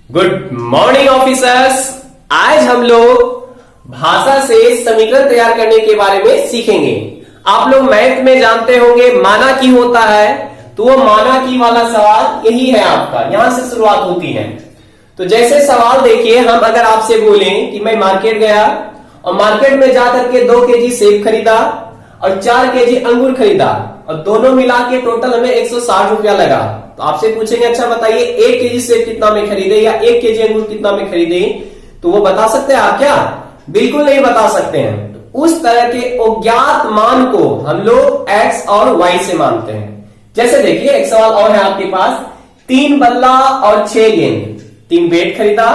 Good morning officers. आज हम लोग भाषा से समीकरण तैयार करने के बारे में सीखेंगे। आप लोग मैथ में जानते होंगे माना की होता है, तो वो माना की वाला सवाल यही है आपका, यहां से शुरुआत होती है। तो जैसे सवाल देखिए, हम अगर आपसे बोलें कि मैं मार्केट गया और मार्केट में जाकर के 2 केजी सेब खरीदा और 4 केजी अंगूर खरीदा और दोनों मिला के टोटल हमें 160 रुपया लगा, तो आपसे पूछेंगे अच्छा बताइए 1 केजी सेब कितना में खरीदे या 1 केजी अंगूर कितना में खरीदे, तो वो बता सकते हैं आप क्या? बिल्कुल नहीं बता सकते हैं। तो उस तरह के अज्ञात मान को हम लोग x और y से मानते हैं। जैसे देखिए एक सवाल और है आपके पास, 3 बल्ला और 6 गेंद, 3 बैट खरीदा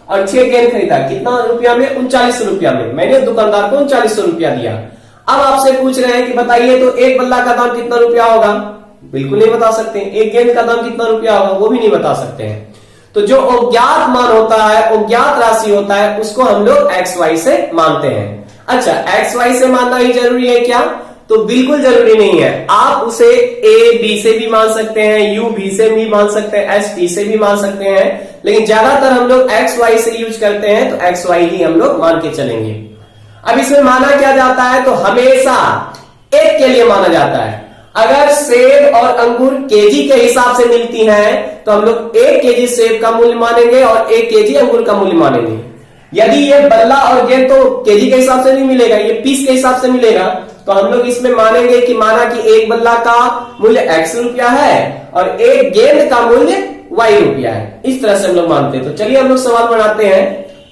और 6 गेंद खरीदा, कितना रुपया में? 39 रुपया में। मैंने दुकानदार को 39 रुपया दिया। अब आपसे पूछ रहे हैं कि बताइए तो एक बल्ला का दाम कितना रुपया होगा? बिल्कुल नहीं बता सकते। एक गेंद का दाम कितना रुपया होगा? वो भी नहीं बता सकते हैं। तो जो अज्ञात मान होता है, अज्ञात राशि होता है, उसको हम लोग एक्स वाई से मानते हैं। अच्छा, एक्स वाई से मानना ही जरूरी है क्या? तो बिल्कुल जरूरी नहीं है। आप उसे ए बी से भी मान सकते हैं, यू बी से भी मान सकते हैं, एस टी से भी मान सकते हैं, लेकिन ज्यादातर हम लोग एक्स वाई से यूज करते हैं, तो एक्स वाई ही हम लोग मान के चलेंगे। अब इसमें माना क्या जाता है? तो हमेशा एक के लिए माना जाता है। अगर सेब और अंगूर केजी के हिसाब से मिलती हैं, तो हम लोग 1 केजी सेब का मूल्य मानेंगे और 1 केजी अंगूर का मूल्य मानेंगे। यदि ये बल्ला और गेंद तो केजी के हिसाब से नहीं मिलेगा, ये पीस के हिसाब से मिलेगा, तो हम लोग इसमें मानेंगे कि माना कि एक बल्ला का मूल्य x रुपया है और एक गेंद का मूल्य y रुपया है। इस तरह से हम लोग मानते हैं। तो चलिए हम लोग सवाल बनाते हैं।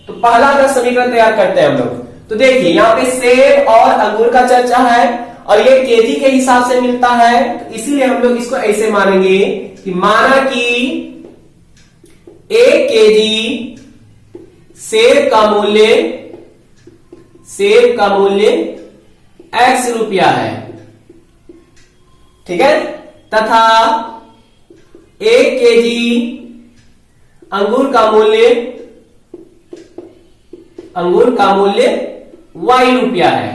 तो पहला का समीकरण तैयार करते हैं हम लोग। तो देखिए यहाँ पे सेब और अंगूर का चर्चा है और ये केजी के हिसाब से मिलता है, तो इसीलिए हम लोग इसको ऐसे मानेंगे कि माना कि 1 केजी सेब का मूल्य x रुपया है, ठीक है, तथा 1 केजी अंगूर का मूल्य y रुपया है।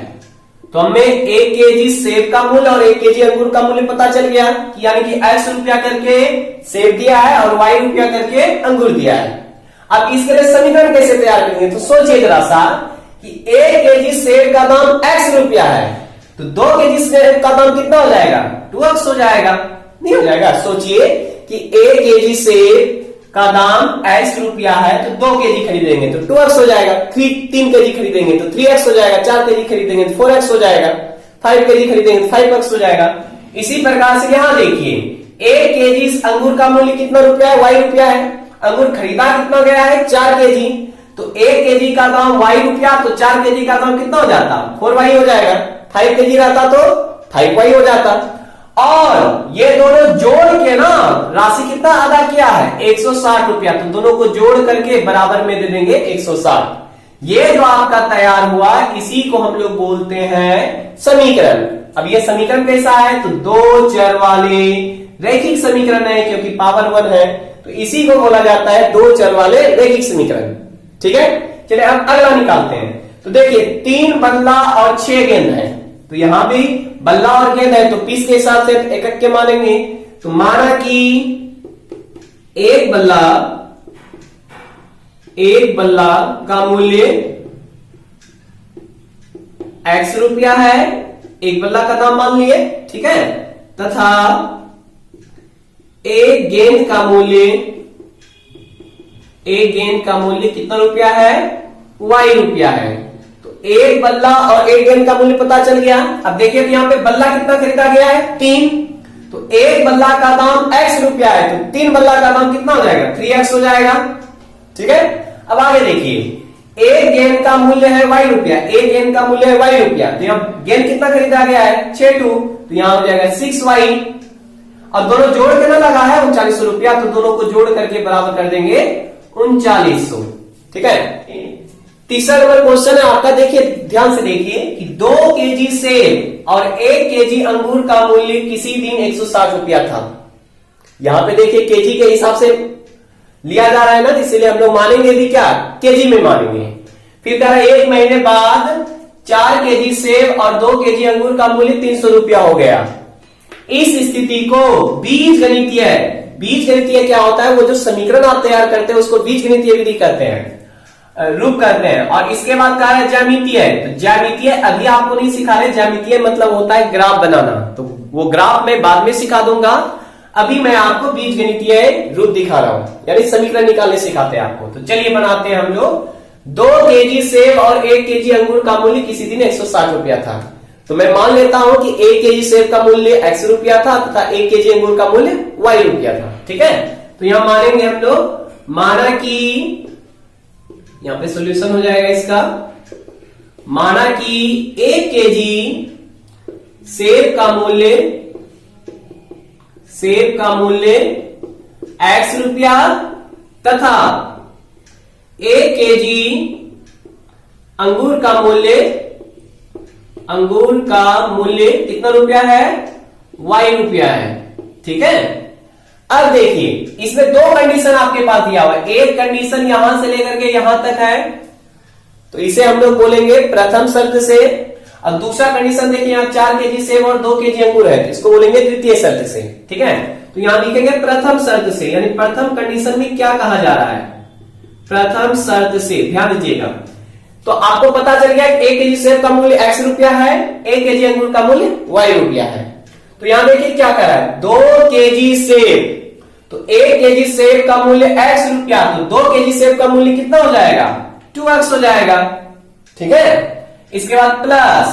तो हमें 1 केजी सेब का मूल्य और 1 केजी अंगूर का मूल्य पता चल गया कि यानी कि x रुपया करके सेब दिया है और y रुपया करके अंगूर दिया है। अब इसके लिए समीकरण कैसे तैयार करेंगे? तो सोचिए जरा सा कि 1 केजी सेब का दाम x रुपया है, तो 2 केजी सेब का दाम कितना हो जाएगा? 2x हो जाएगा, नहीं हो जाएगा? सोचिए कि 1 केजी सेब का दाम x रुपया है, तो 2 केजी खरीदेंगे तो 2x हो जाएगा, 3 केजी खरीदेंगे तो 3x हो जाएगा, 4 केजी खरीदेंगे तो 4x हो जाएगा, 5 केजी खरीदेंगे तो 5x हो जाएगा। इसी प्रकार से यहां देखिए 1 केजी अंगूर का मूल्य कितना रुपया है? y रुपया है। अंगूर खरीदा कितना गया है? 4 केजी, तो 1 केजी का दाम y रुपया, तो 4 केजी का दाम कितना हो जाता? 4y हो जाएगा। 5 केजी रहता तो 5y हो जाता। और ये दोनों जोड़ के ना राशि कितना अदा किया है? 160 रुपया, तो दोनों को जोड़ करके बराबर में दे देंगे 160। ये जो आपका तैयार हुआ, इसी को हम लोग बोलते हैं समीकरण। अब ये समीकरण कैसा है? तो 2 चर वाले रैखिक समीकरण है, क्योंकि पावर 1 है, तो इसी को बोला जाता है 2 चर वाले रैखिक समीकरण, ठीक है। चलिए अब अगला निकालते हैं। तो देखिए 3 बल्ला और 6 गेंद है, तो यहां भी बल्ला और गेंद है, तो पीस के हिसाब से एक के मानेंगे। तो माना कि एक बल्ला का मूल्य x रुपया है, एक बल्ला का दाम मान लिए, ठीक है, तथा एक गेंद का मूल्य कितना रुपया है? y रुपया है। एक बल्ला और एक गेंद का मूल्य पता चल गया। अब देखिए यहाँ पे बल्ला कितना खरीदा गया है? 3, तो एक बल्ला का दाम x रुपया है, तो 3 बल्ला का दाम कितना हो जाएगा? 3x हो जाएगा, ठीक है। अब आगे देखिए एक गेंद का मूल्य है y रुपया, एक गेंद का मूल्य है y रुपया, तो यहाँ गेंद कितना खरीदा गया है? 6 2, तो यहाँ हो जाएगा 6y, और दोनों जोड़ के ना लगा है 39 रुपया, तो दोनों को जोड़ करके बराबर कर देंगे 3900, ठीक है। तीसरा नंबर क्वेश्चन है आपका, देखिए ध्यान से देखिए कि 2 केजी सेब और 1 केजी अंगूर का मूल्य किसी दिन 160 रुपया था। यहां पे देखिए केजी के हिसाब से लिया जा रहा है ना, इसीलिए हम लोग मानेंगे भी क्या? केजी में मानेंगे। फिर कह रहा है 1 महीने बाद 4 केजी सेब और 2 केजी अंगूर का मूल्य 300 रुपया हो गया। इस स्थिति को बीज गणितीय बीज गणितीय क्या होता है, वो जो समीकरण आप तैयार करते हैं उसको बीज गणितीय विधि कहते हैं, रूप करते हैं। और इसके बाद कहा है ज्यामितीय। तो ज्यामितीय अभी आपको नहीं सिखा रहे, ज्यामितीय मतलब होता है ग्राफ बनाना, तो वो ग्राफ मैं बाद में सिखा दूंगा। अभी मैं आपको बीज गणितीय रूप दिखा रहा हूं, यानी समीकरण निकालने सिखाते हैं आपको। तो चलिए बनाते हैं हम लोग। 2 केजी सेब और 1 केजी अंगूर का मूल्य किसी दिन 160 रुपया था। तो मैं मान लेता हूं कि 1 केजी सेब का मूल्य x रुपया था तथा 1 केजी अंगूर का मूल्य y रुपया था। ठीक है, तो यहां मानेंगे हम लोग, माना कि यहां पे सॉल्यूशन हो जाएगा इसका, माना कि 1 केजी सेब का मूल्य x रुपया तथा 1 केजी अंगूर का मूल्य कितना रुपया है, y रुपया है। ठीक है, अब देखिए इसमें 2 कंडीशन आपके पास दिया हुआ है। एक कंडीशन यहां से लेकर के यहां तक है, तो इसे हम लोग बोलेंगे प्रथम शर्त से। अब दूसरा कंडीशन देखिए, यहाँ 4 केजी सेब और 2 केजी अंगूर है, तो इसको बोलेंगे द्वितीय शर्त से। ठीक है, तो यहां लिखेंगे प्रथम शर्त से, यानी प्रथम कंडीशन में क्या कहा जा रहा है, प्रथम शर्त से। ध्यान दीजिएगा, तो आपको पता चल गया कि 1 केजी सेब का मूल्य x रुपया है, 1 केजी अंगूर का मूल्य y रुपया है। तो यहां देखिए क्या कर रहा है, 2 केजी सेब, तो 1 केजी सेब का मूल्य x रुपया, तो 2 केजी सेब का मूल्य कितना हो जाएगा, 2x हो जाएगा। ठीक है, इसके बाद प्लस,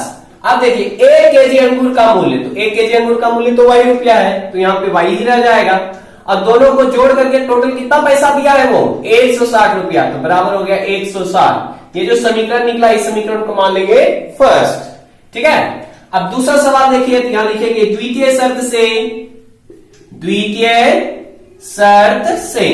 अब देखिए 1 केजी अंगूर का मूल्य, तो 1 केजी अंगूर का मूल्य तो y रुपया है, तो यहां पे y ही रह जाएगा। और दोनों को जोड़ करके टोटल कितना पैसा दिया है वो, 160 रुपया, तो बराबर हो गया 160। ये जो समीकरण निकला, इस समीकरण को मान लेंगे फर्स्ट। ठीक है, अब दूसरा सवाल देखिए, यहां लिखेंगे द्वितीय शर्त से।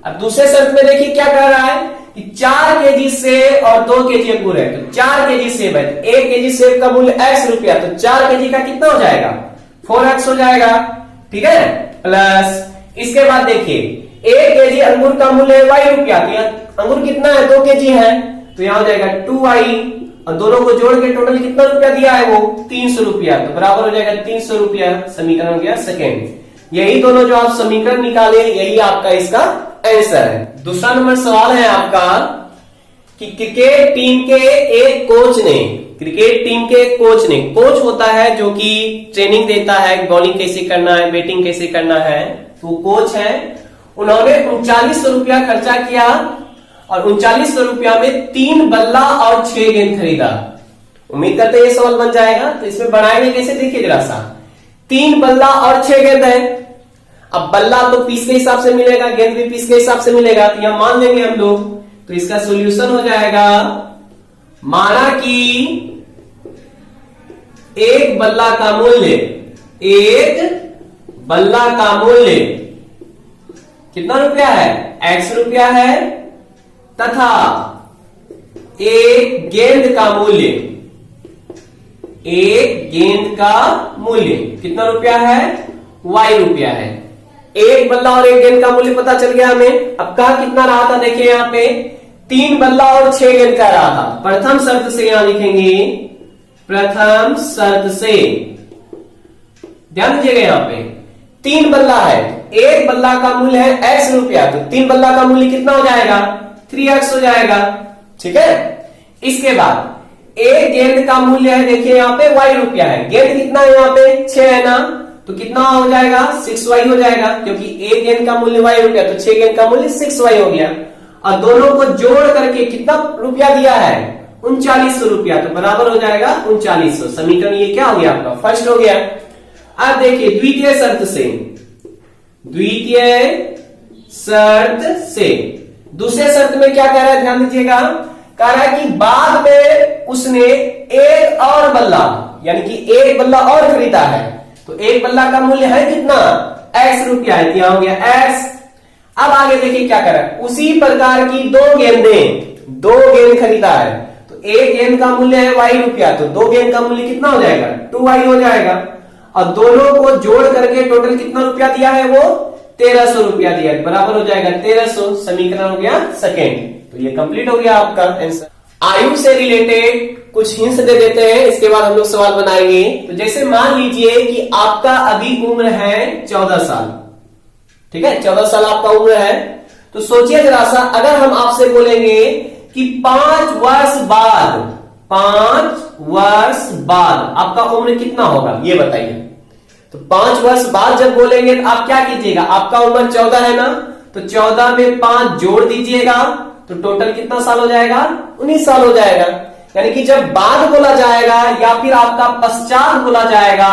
अब दूसरे शर्त में देखिए क्या कह रहा है कि 4 केजी सेब और 2 केजी अंगूर है, तो 4 केजी सेब है, 1 केजी सेब का मूल्य x रुपया, तो 4 केजी का कितना हो जाएगा, 4x हो जाएगा। ठीक है, प्लस इसके बाद देखिए 1 केजी अंगूर का मूल्य है y रुपया, तो यहाँ अंगूर कितना है, 2 केजी है, तो यहां हो जाएगा 2y, और दोनों को जोड़ के टोटल कितना रुपया दिया है वो, 300 रुपया, तो बराबर हो जाएगा 300 रुपया। समीकरण हो गया सेकेंड। यही दोनों जो आप समीकरण निकाले, यही आपका इसका आंसर है। दूसरा नंबर सवाल है आपका कि क्रिकेट टीम के एक कोच ने, कोच होता है जो कि ट्रेनिंग देता है, बॉलिंग कैसे करना है, बैटिंग कैसे करना है, तो कोच है। उन्होंने 3900 रुपया खर्चा किया और 3900 रुपया में 3 बल्ला और 6 गेंद खरीदा। उम्मीद करते हैं ये सवाल बन जाएगा। तो इसमें बनाएंगे कैसे, देखिए जरा सा, 3 बल्ला और 6 गेंद है। अब बल्ला तो पीस के हिसाब से मिलेगा, गेंद भी पीस के हिसाब से मिलेगा, तो यहां मान लेंगे हम लोग। तो इसका सॉल्यूशन हो जाएगा, माना कि एक बल्ला का मूल्य कितना रुपया है, x रुपया है, तथा एक गेंद का मूल्य कितना रुपया है, y रुपया है। एक बल्ला और एक गेंद का मूल्य पता चल गया हमें। अब कहा कितना रहा था, देखिए यहां पे 3 बल्ला और 6 गेंद का रहा था। प्रथम शर्त से यहां लिखेंगे, प्रथम शर्त से, ध्यान दीजिएगा यहां पे 3 बल्ला है, एक बल्ला का मूल्य है x रुपया, तो 3 बल्ला का मूल्य कितना हो जाएगा, 3x हो जाएगा। ठीक है, इसके बाद एक गेंद का मूल्य है, देखिए यहाँ पे y रुपया है, गेंद कितना है यहाँ पे 6 है ना, तो कितना हो जाएगा 6y हो जाएगा, क्योंकि एक गेंद का मूल्य y रुपया, तो 6 गेंद का मूल्य 6y हो गया। और दोनों को जोड़ करके कितना रुपया दिया है, 3900 रुपया, तो बराबर हो जाएगा 3900। समीकरण ये क्या हो गया आपका, फर्स्ट हो गया। अब देखिए द्वितीय शर्त से दूसरे शर्त में क्या कह रहा है, ध्यान दीजिएगा, कह रहा है कि बाद में उसने एक और बल्ला, यानी कि एक बल्ला और खरीदा है, तो एक बल्ला का मूल्य है कितना, x रुपया है, यहां हो गया x। अब आगे देखिए क्या कर रहा है, उसी प्रकार की 2 गेंद खरीदा है, तो एक गेंद का मूल्य है y रुपया, तो 2 गेंद का मूल्य कितना हो जाएगा, 2y हो जाएगा। और दोनों को जोड़ करके टोटल कितना रुपया दिया है वो, 1300 रुपया दिया है, बराबर हो जाएगा 1300। समीकरण हो गया सेकेंड। तो ये कंप्लीट हो गया आपका आंसर। आयु से रिलेटेड कुछ हिंट्स दे देते हैं, इसके बाद हम लोग सवाल बनाएंगे। तो जैसे मान लीजिए कि आपका अभी उम्र है 14 साल, ठीक है, 14 साल आपका उम्र है। तो सोचिए जरा सा, अगर हम आपसे बोलेंगे कि 5 वर्ष बाद, 5 वर्ष बाद आपका उम्र कितना होगा, ये बताइए। तो 5 वर्ष बाद जब बोलेंगे तो आप क्या कीजिएगा, आपका उम्र 14 है ना, तो 14 में 5 जोड़ दीजिएगा, तो टोटल कितना साल हो जाएगा, 19 साल हो जाएगा। यानी कि जब बाद बोला जाएगा या फिर आपका पश्चात बोला जाएगा,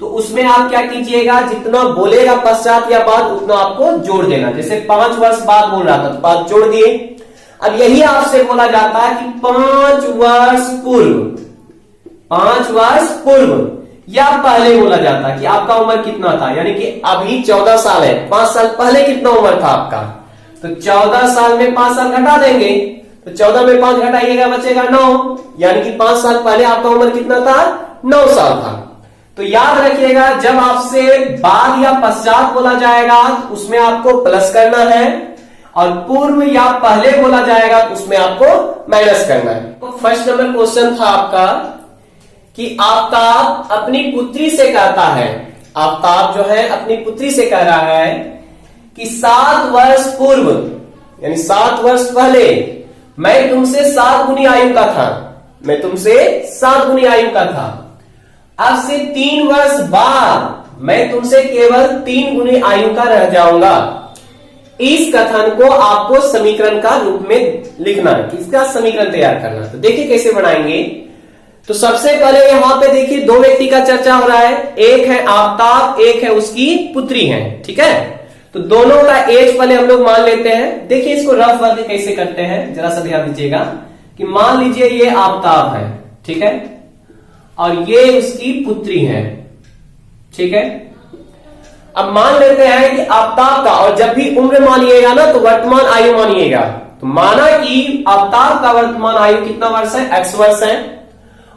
तो उसमें आप क्या कीजिएगा, जितना बोलेगा पश्चात या बाद उतना आपको जोड़ देना। जैसे 5 वर्ष बाद बोल रहा था तो 5 जोड़ दिए। अब यही आपसे बोला जाता है कि 5 वर्ष पूर्व, 5 वर्ष पूर्व या पहले बोला जाता है कि आपका उम्र कितना था। यानी कि अभी 14 साल है, 5 साल पहले कितना उम्र था आपका, तो 14 साल में 5 साल घटा देंगे, तो 14 में 5 घटाइएगा बचेगा 9, यानी कि 5 साल पहले आपका उम्र कितना था, 9 साल था। तो याद रखिएगा, जब आपसे बाद या पश्चात बोला जाएगा तो उसमें आपको प्लस करना है, और पूर्व या पहले बोला जाएगा तो उसमें आपको माइनस करना है। तो फर्स्ट नंबर क्वेश्चन था आपका कि आफ्ताब अपनी पुत्री से कहता है, आफ्ताब जो है अपनी पुत्री से कह रहा है कि 7 वर्ष पूर्व, यानी 7 वर्ष पहले मैं तुमसे 7 गुनी आयु का था, मैं तुमसे 7 गुनी आयु का था। अब से 3 वर्ष बाद मैं तुमसे केवल 3 गुनी आयु का रह जाऊंगा। इस कथन को आपको समीकरण का रूप में लिखना है, इसका समीकरण तैयार करना। तो देखिए कैसे बनाएंगे। तो सबसे पहले यहां पे देखिए 2 व्यक्ति का चर्चा हो रहा है, एक है आफ्ताब, एक है उसकी पुत्री है, ठीक है। तो दोनों का एज पहले हम लोग मान लेते हैं। देखिए इसको रफ वर्क कैसे करते हैं, जरा सा ध्यान दीजिएगा कि मान लीजिए ये आफ्ताब है, ठीक है, और ये उसकी पुत्री है, ठीक है। अब मान लेते हैं कि आफ्ताब का, और जब भी उम्र मानिएगा ना तो वर्तमान आयु मानिएगा। तो माना कि आफ्ताब का वर्तमान आयु कितना वर्ष है, x वर्ष है,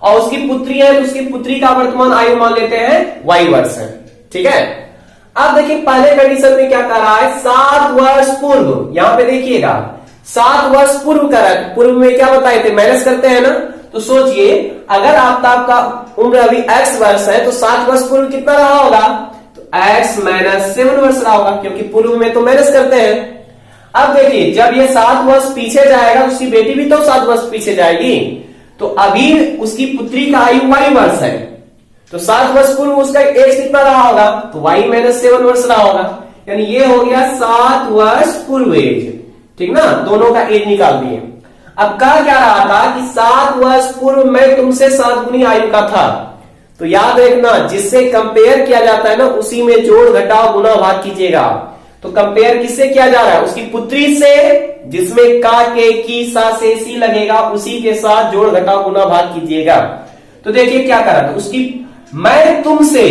और उसकी पुत्री है तो उसकी पुत्री का वर्तमान आयु मान लेते हैं y वर्ष है, ठीक है। अब देखिए पहले कंडीशन में क्या कर रहा है, 7 वर्ष पूर्व, यहां पे देखिएगा 7 वर्ष पूर्व कर रहा है। पूर्व में क्या बताए थे, माइनस करते हैं ना। तो सोचिए अगर आफ्ताब का उम्र अभी x वर्ष है तो 7 वर्ष पूर्व कितना रहा होगा, तो x माइनस 7 वर्ष रहा होगा, क्योंकि पूर्व में तो माइनस करते हैं। अब देखिए जब ये 7 वर्ष पीछे जाएगा उसकी बेटी भी तो 7 वर्ष पीछे जाएगी, तो अभी उसकी पुत्री का आयु y वर्ष है, तो 7 वर्ष पूर्व उसका एज कितना रहा होगा, तो y माइनस 7 वर्ष रहा होगा। यानी ये हो गया 7 वर्ष पूर्व एज, ठीक ना, दोनों का एज निकाल दिए। अब कहा क्या रहा था कि 7 वर्ष पूर्व मैं तुमसे 7 गुनी आयु का था। तो याद रखना, जिससे कंपेयर किया जाता है ना उसी में जोड़ घटाव गुना भाग कीजिएगा। तो कंपेयर किससे किया जा रहा है, उसकी पुत्री से, जिसमें का, के, की, सा, से, सी लगेगा, उसी के साथ जोड़ घटाव गुना भाग कीजिएगा। तो देखिए क्या करा था, उसकी मैं तुमसे,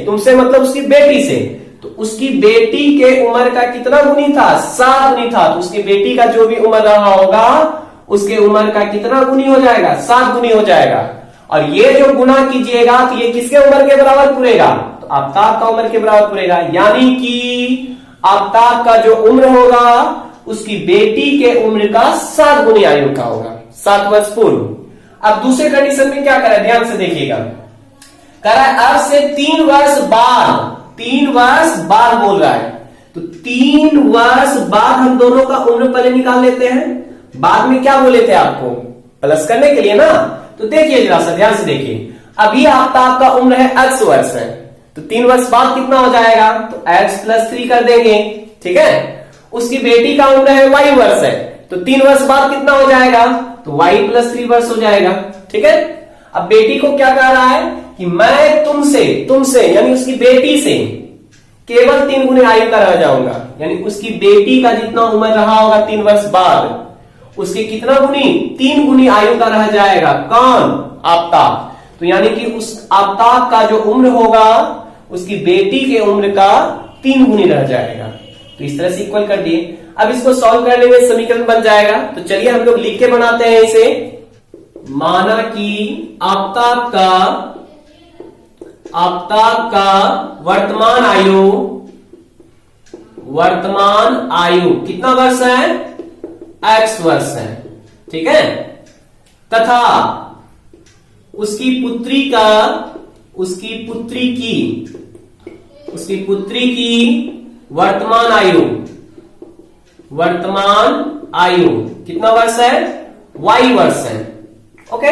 तुमसे मतलब उसकी बेटी से, तो उसकी बेटी के उम्र का कितना गुनी था, 7 गुनी था। तो उसकी बेटी का जो भी उम्र रहा होगा उसके उम्र का कितना गुनी हो जाएगा, 7 गुनी हो जाएगा। और ये जो गुना कीजिएगा तो ये किसके उम्र के बराबर पूरेगा, तो आफ्ताब का उम्र के बराबर पूरेगा। यानी कि आफ्ताब का जो उम्र होगा उसकी बेटी के उम्र का 7 गुनी आयु का होगा, 7 वर्ष पूर्व। अब दूसरे कंडीशन में क्या करा, ध्यान से देखिएगा, करा अब से 3 वर्ष बाद, 3 वर्ष बाद बोल रहा है, तो 3 वर्ष बाद हम दोनों का उम्र पहले निकाल लेते हैं। बाद में क्या बोले थे आपको, प्लस करने के लिए ना। तो देखिए जरा सा ध्यान से देखिए, अभी आफ्ताब का उम्र है x वर्ष है, तो 3 वर्ष बाद कितना हो जाएगा, तो x प्लस 3 कर देंगे, ठीक है। उसकी बेटी का उम्र है y वर्ष है, तो 3 वर्ष बाद कितना हो जाएगा, तो y प्लस 3 वर्ष हो जाएगा, ठीक है। अब बेटी को क्या कह रहा है कि मैं तुमसे यानी उसकी बेटी से केवल 3 गुनी आयु का रह जाऊंगा। यानी उसकी बेटी का जितना उम्र रहा होगा 3 वर्ष बाद, उसके कितना गुनी, 3 गुनी आयु का रह जाएगा। कौन, आफ्ताब। तो यानी कि उस आफ्ताब का जो उम्र होगा उसकी बेटी के उम्र का 3 गुनी रह जाएगा। तो इस तरह से इक्वल कर दिए। अब इसको सॉल्व करने में समीकरण बन जाएगा। तो चलिए हम लोग लिख के बनाते हैं इसे। माना कि आफ्ताब का वर्तमान आयु कितना वर्ष है, x वर्ष है, ठीक है, तथा उसकी पुत्री की उसकी पुत्री की वर्तमान आयु, कितना वर्ष है? y वर्ष है। ओके,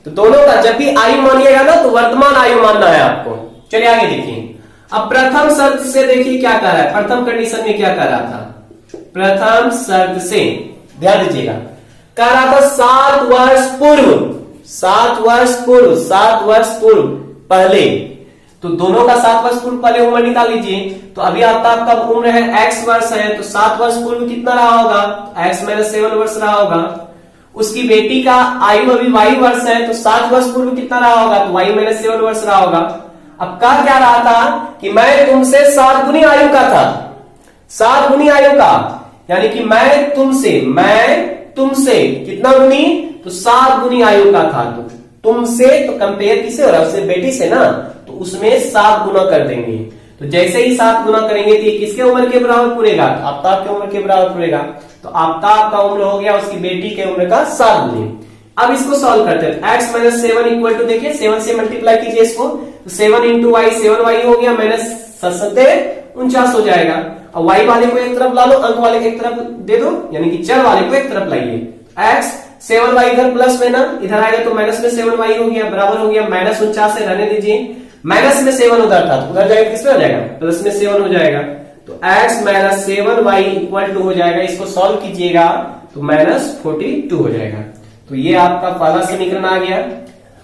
तो दोनों का जब भी आयु मानिएगा ना तो वर्तमान आयु मानना है आपको। चलिए आगे देखिए। अब प्रथम शर्त से देखिए क्या कर रहा है, प्रथम कंडीशन में क्या कर रहा था। प्रथम शर्त से ध्यान दीजिएगा, कह रहा था 7 वर्ष पूर्व पहले, तो दोनों का 7 वर्ष पूर्व पहले उम्र निकाल लीजिए। तो अभी आपका उम्र है x वर्ष है, तो 7 वर्ष पूर्व कितना रहा होगा? x - 7 वर्ष रहा होगा। उसकी बेटी का आयु अभी y वर्ष है, तो 7 वर्ष पूर्व कितना रहा होगा? तो y - 7 वर्ष रहा होगा। अब कह क्या रहा था कि मैं तुमसे 7 गुनी आयु का था, 7 गुनी आयु का, यानी कि मैं तुमसे कितना गुनी? तो 7 गुनी आयु का था। तो तुमसे तो कंपेयर किसे हो रहा है? उससे बेटी से ना, तो उसमें 7 गुना कर देंगे। तो जैसे ही 7 गुना करेंगे तो ये किसके उम्र के बराबर पूरेगा? तो आफ्ताब के उम्र के बराबर पूरेगा। तो आफ्ताब का उम्र हो गया उसकी बेटी के उम्र का 7 गुनी। अब इसको सॉल्व करते हैं। x - 7 इक्वल टू, देखिए 7 से मल्टीप्लाई कीजिए इसको, तो 7 इंटू वाई 7y हो गया, -49 हो जाएगा। अब y वाले को एक तरफ ला लो, अंक वाले को एक तरफ दे दो, यानी कि चर वाले को एक तरफ लाइए। x 7y इधर प्लस में ना, इधर आएगा तो माइनस में 7y हो गया, बराबर हो गया -49 से, रहने दीजिए। माइनस में 7 उधर था, उधर जाएगा किसमें हो जाएगा? प्लस में 7 हो जाएगा। तो x - 7y इक्वल टू हो जाएगा, इसको सॉल्व कीजिएगा तो -42 हो जाएगा। तो ये आपका पहला समीकरण आ गया।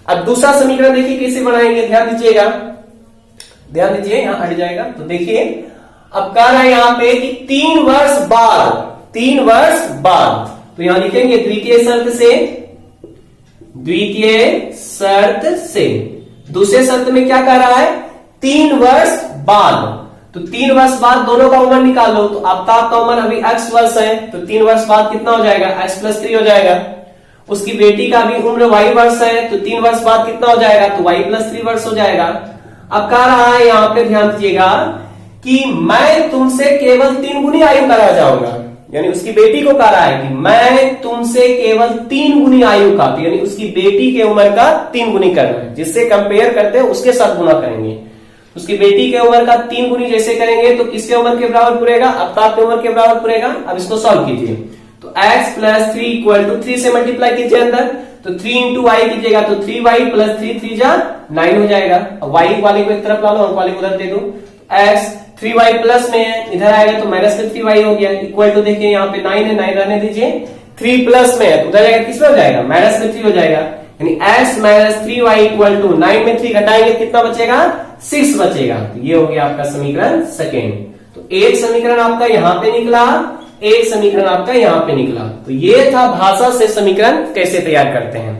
अब दूसरा समीकरण देखिए कैसे बनाएंगे, ध्यान दीजिएगा, यहां हट जाएगा। तो देखिए अब कह रहा है यहां पे कि 3 वर्ष बाद, तो यहां लिखेंगे द्वितीय शर्त से। दूसरे शर्त में क्या कह रहा है? 3 वर्ष बाद, तो 3 वर्ष बाद दोनों का उम्र निकाल लो। तो आफ्ताब का उम्र अभी x वर्ष है, तो 3 वर्ष बाद कितना हो जाएगा? x + 3 हो जाएगा। उसकी बेटी का भी उम्र y वर्ष है, तो 3 वर्ष बाद कितना हो जाएगा? तो y + 3 वर्ष हो जाएगा। अब कह रहा है यहां पे ध्यान दीजिएगा कि मैं तुमसे केवल 3 गुनी आयु का रह जाऊंगा, यानी उसकी बेटी को कह रहा है कि मैं तुमसे केवल 3 गुनी आयु का, तो यानी उसकी बेटी के उम्र का 3 गुनी करना है। जिससे कंपेयर करते हैं उसके साथ गुना करेंगे। उसकी बेटी के उम्र का 3 गुनी जैसे करेंगे तो किसके उम्र के बराबर पूरेगा? आफ्ताब के उम्र के बराबर पूरेगा। अब इसको सॉल्व कीजिए, तो x + 3 इक्वल टू 3 से मल्टीप्लाई कीजिए अंदर, तो 3 इंटू वाई कीजिएगा तो 3y + 3 3 जा 9 हो जाएगा। अब y वाले को एक तरफ ला लो, अंक वाले को उधर दे दो। x 3y प्लस में है, इधर आएगा तो माइनस में 3y हो गया, इक्वल टू देखिए यहाँ पे 9 है, 9 रहने दीजिए। 3 प्लस में है तो उधर जाएगा किस में हो जाएगा? माइनस में 3 हो जाएगा, यानी x - 3y इक्वल टू 9 में 3 घटाएंगे कितना बचेगा? 6 बचेगा। तो ये हो गया आपका समीकरण सेकेंड। तो एक समीकरण आपका यहाँ पे निकला, एक समीकरण आपका यहाँ पे निकला। तो ये था भाषा से समीकरण कैसे तैयार करते हैं।